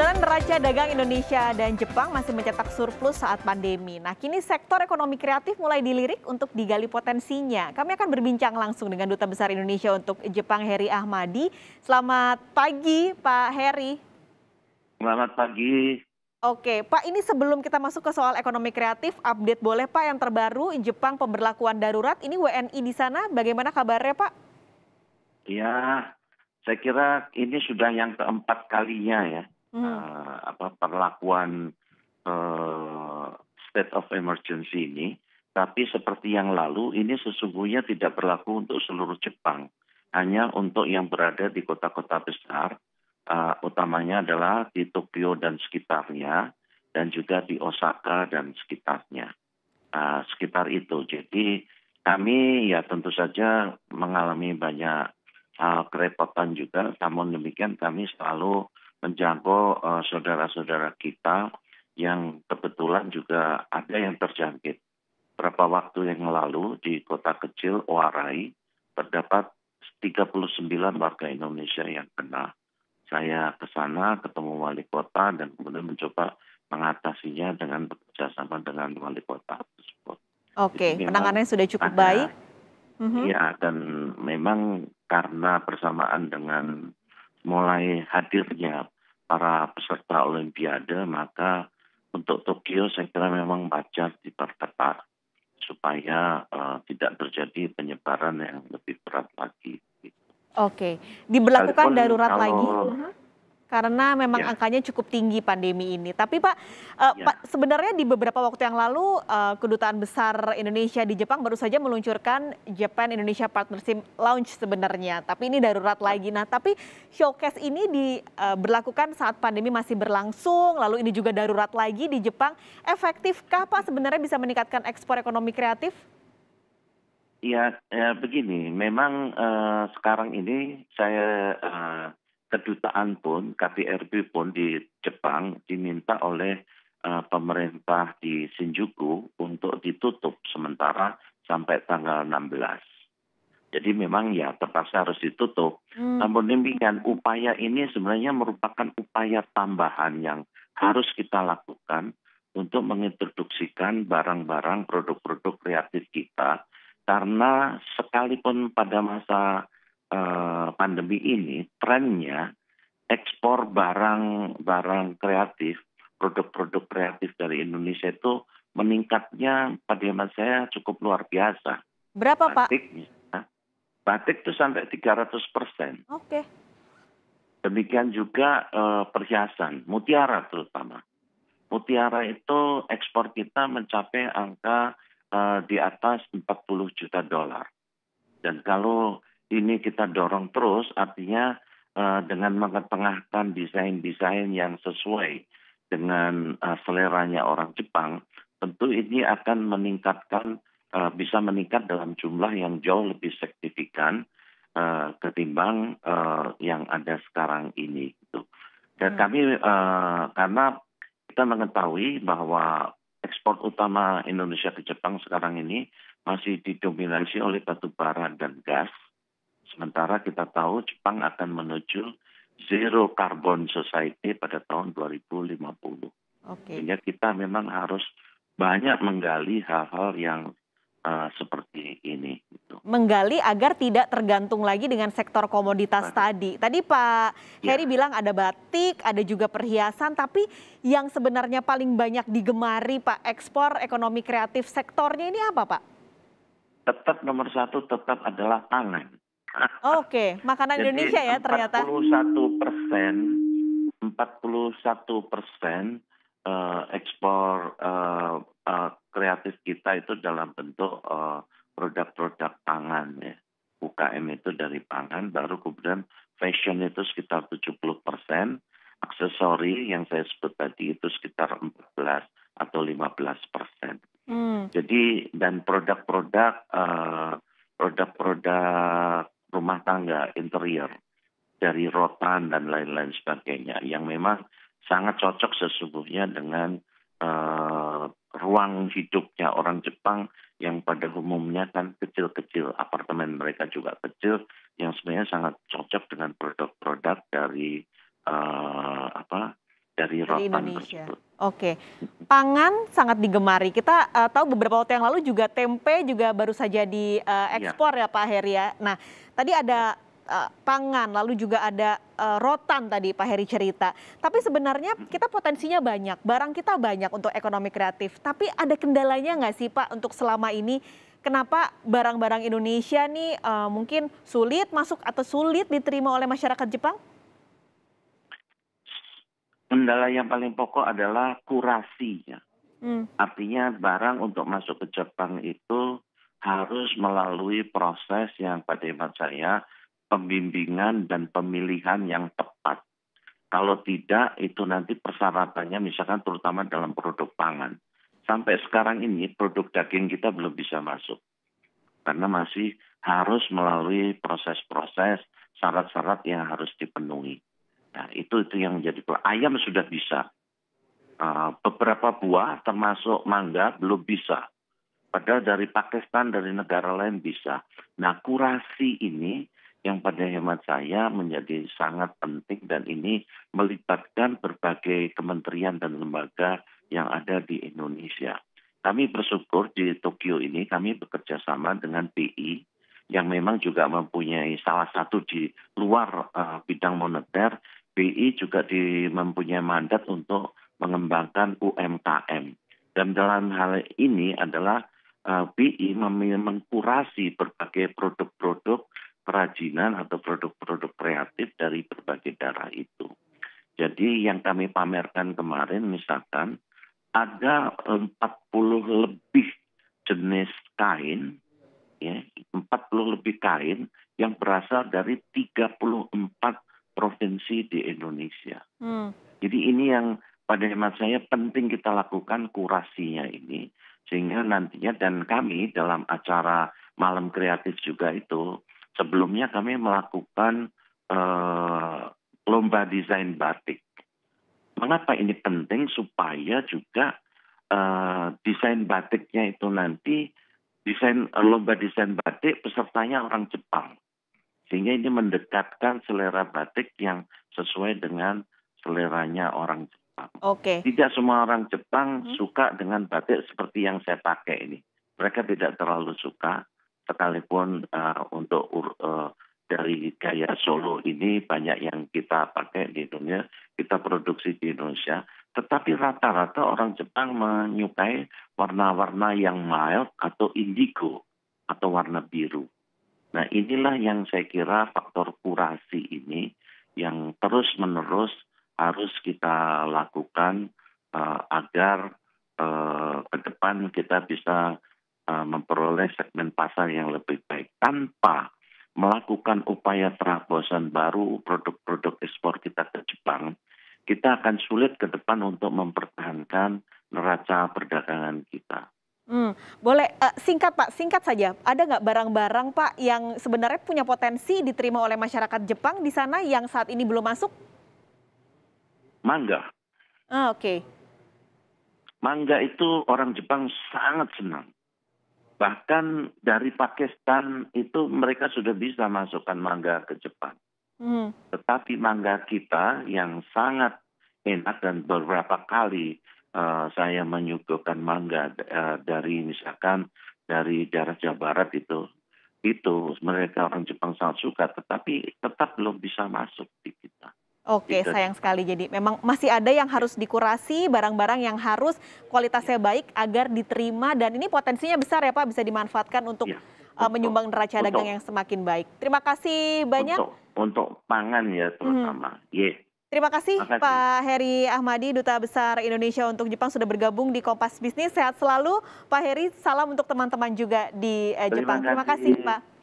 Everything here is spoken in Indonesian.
Perjalanan neraca dagang Indonesia dan Jepang masih mencetak surplus saat pandemi. Nah, kini sektor ekonomi kreatif mulai dilirik untuk digali potensinya. Kami akan berbincang langsung dengan Duta Besar Indonesia untuk Jepang, Heri Ahmadi. Selamat pagi, Pak Heri. Selamat pagi. Oke, Pak, ini sebelum kita masuk ke soal ekonomi kreatif, update boleh Pak yang terbaru Jepang pemberlakuan darurat. Ini WNI di sana, bagaimana kabarnya Pak? Ya, saya kira ini sudah yang keempat kalinya ya, Hmm. perlakuan state of emergency ini. Tapi seperti yang lalu, ini sesungguhnya tidak berlaku untuk seluruh Jepang. Hanya untuk yang berada di kota-kota besar, utamanya adalah di Tokyo dan sekitarnya, dan juga di Osaka dan sekitarnya. Sekitar itu. Jadi kami ya tentu saja mengalami banyak kerepotan juga, namun demikian kami selalu menjangkau saudara-saudara kita yang kebetulan juga ada yang terjangkit. Beberapa waktu yang lalu di kota kecil Oarai terdapat 39 warga Indonesia yang kena. Saya ke sana ketemu wali kota dan kemudian mencoba mengatasinya dengan bekerja sama dengan wali kota tersebut. Oke, Jadi memang penanganannya sudah cukup baik. ada, ya, dan memang karena bersamaan dengan mulai hadirnya para peserta Olimpiade, maka untuk Tokyo saya kira memang budget diperketat supaya tidak terjadi penyebaran yang lebih berat lagi. Oke, diberlakukan Sekalipun darurat lagi kalau karena memang ya, angkanya cukup tinggi pandemi ini. Tapi Pak, ya. sebenarnya di beberapa waktu yang lalu Kedutaan Besar Indonesia di Jepang baru saja meluncurkan Japan Indonesia Partnership Launch sebenarnya. Tapi ini darurat lagi. Nah, tapi showcase ini diberlakukan saat pandemi masih berlangsung, lalu ini juga darurat lagi di Jepang. Efektifkah Pak sebenarnya bisa meningkatkan ekspor ekonomi kreatif? Ya, begini, memang sekarang ini saya kedutaan pun, KBRI pun di Jepang diminta oleh pemerintah di Shinjuku untuk ditutup sementara sampai tanggal 16. Jadi memang ya terpaksa harus ditutup. Namun demikian upaya ini sebenarnya merupakan upaya tambahan yang harus kita lakukan untuk mengintroduksikan barang-barang produk-produk kreatif kita. Karena sekalipun pada masa pandemi ini trennya ekspor barang-barang kreatif, produk-produk kreatif dari Indonesia itu meningkatnya pada zaman saya cukup luar biasa. Berapa Pak? Batik misalnya, batik itu sampai 300%. Oke. Demikian juga perhiasan, mutiara terutama. Mutiara itu ekspor kita mencapai angka di atas 40 juta dolar. Dan kalau ini kita dorong terus, artinya dengan mengetengahkan desain-desain yang sesuai dengan seleranya orang Jepang, tentu ini akan meningkatkan, bisa meningkat dalam jumlah yang jauh lebih signifikan ketimbang yang ada sekarang ini. Gitu. Dan kami karena kita mengetahui bahwa ekspor utama Indonesia ke Jepang sekarang ini masih didominasi oleh batu bara dan gas. Sementara kita tahu Jepang akan menuju zero carbon society pada tahun 2050. Oke. Sehingga kita memang harus banyak menggali hal-hal yang seperti ini. Gitu. Menggali agar tidak tergantung lagi dengan sektor komoditas tadi. Tadi Pak Heri bilang ada batik, ada juga perhiasan, tapi yang sebenarnya paling banyak digemari Pak ekspor ekonomi kreatif sektornya ini apa Pak? Tetap nomor satu tetap adalah pangan. Oke, makanan Jadi Indonesia ya ternyata. 41% ekspor kreatif kita itu dalam bentuk produk-produk pangan ya. UKM itu dari pangan, baru kemudian fashion itu sekitar 70%, aksesori yang saya sebut tadi itu sekitar 14 atau 15%. Jadi dan produk-produk rumah tangga interior dari rotan dan lain-lain sebagainya yang memang sangat cocok sesungguhnya dengan ruang hidupnya orang Jepang yang pada umumnya kan kecil-kecil, apartemen mereka juga kecil, yang sebenarnya sangat cocok dengan produk-produk dari dari dari rotan Indonesia. tersebut. Oke, pangan sangat digemari. Kita tahu beberapa waktu yang lalu juga tempe juga baru saja Iya, diekspor ya Pak Heri ya. Nah, tadi ya. ada pangan, lalu juga ada rotan tadi Pak Heri cerita. Tapi sebenarnya kita potensinya banyak, barang kita banyak untuk ekonomi kreatif. Tapi ada kendalanya nggak sih Pak untuk selama ini? Kenapa barang-barang Indonesia nih mungkin sulit masuk atau sulit diterima oleh masyarakat Jepang? Kendala yang paling pokok adalah kurasinya. Hmm, Artinya barang untuk masuk ke Jepang itu harus melalui proses yang pada hemat saya pembimbingan dan pemilihan yang tepat. Kalau tidak, itu nanti persyaratannya misalkan terutama dalam produk pangan. Sampai sekarang ini produk daging kita belum bisa masuk. Karena masih harus melalui proses-proses, syarat-syarat yang harus dipenuhi. Nah, itu yang menjadi ayam sudah bisa. Beberapa buah termasuk mangga belum bisa. Padahal dari Pakistan, dari negara lain bisa. Nah, kurasi ini yang pada hemat saya menjadi sangat penting dan ini melibatkan berbagai kementerian dan lembaga yang ada di Indonesia. Kami bersyukur di Tokyo ini kami bekerja sama dengan BI yang memang juga mempunyai salah satu di luar bidang moneter. BI juga mempunyai mandat untuk mengembangkan UMKM. Dan dalam hal ini adalah BI mengkurasi berbagai produk-produk kerajinan atau produk-produk kreatif dari berbagai daerah itu. Jadi yang kami pamerkan kemarin misalkan ada 40 lebih jenis kain, ya, 40 lebih kain yang berasal dari 34 provinsi di Indonesia. hmm. Jadi ini yang pada hemat saya penting kita lakukan kurasinya ini. Sehingga nantinya dan kami dalam acara Malam Kreatif juga itu, sebelumnya kami melakukan lomba desain batik. Mengapa ini penting? Supaya juga desain batiknya itu nanti, lomba desain batik pesertanya orang Jepang. Sehingga ini mendekatkan selera batik yang sesuai dengan seleranya orang Jepang. Oke. Tidak semua orang Jepang suka dengan batik seperti yang saya pakai ini. Mereka tidak terlalu suka, sekalipun untuk dari gaya Solo ini banyak yang kita pakai di dunia, kita produksi di Indonesia. Tetapi rata-rata orang Jepang menyukai warna-warna yang mild atau indigo atau warna biru. Nah, inilah yang saya kira faktor kurasi ini yang terus-menerus harus kita lakukan agar ke depan kita bisa memperoleh segmen pasar yang lebih baik. Tanpa melakukan upaya terobosan baru produk-produk ekspor kita ke Jepang, kita akan sulit ke depan untuk mempertahankan neraca perdagangan kita. Boleh singkat Pak, singkat saja. Ada nggak barang-barang Pak yang sebenarnya punya potensi diterima oleh masyarakat Jepang di sana yang saat ini belum masuk? Mangga. Oke. Mangga itu orang Jepang sangat senang. Bahkan dari Pakistan itu mereka sudah bisa masukkan mangga ke Jepang. Hmm. Tetapi mangga kita yang sangat enak dan beberapa kali saya menyuguhkan mangga dari misalkan dari daerah Jawa Barat itu mereka orang Jepang sangat suka, tetapi tetap belum bisa masuk di kita. Oke, Itu. sayang sekali. Jadi memang masih ada yang harus dikurasi, barang-barang yang harus kualitasnya baik agar diterima dan ini potensinya besar ya Pak, bisa dimanfaatkan untuk Ya, betul. menyumbang neraca dagang yang semakin baik. Terima kasih banyak. Untuk pangan ya terutama. Terima kasih Makasih. Pak Heri Ahmadi, Duta Besar Indonesia untuk Jepang sudah bergabung di Kompas Bisnis. Sehat selalu Pak Heri, salam untuk teman-teman juga di Jepang. Terima kasih Pak.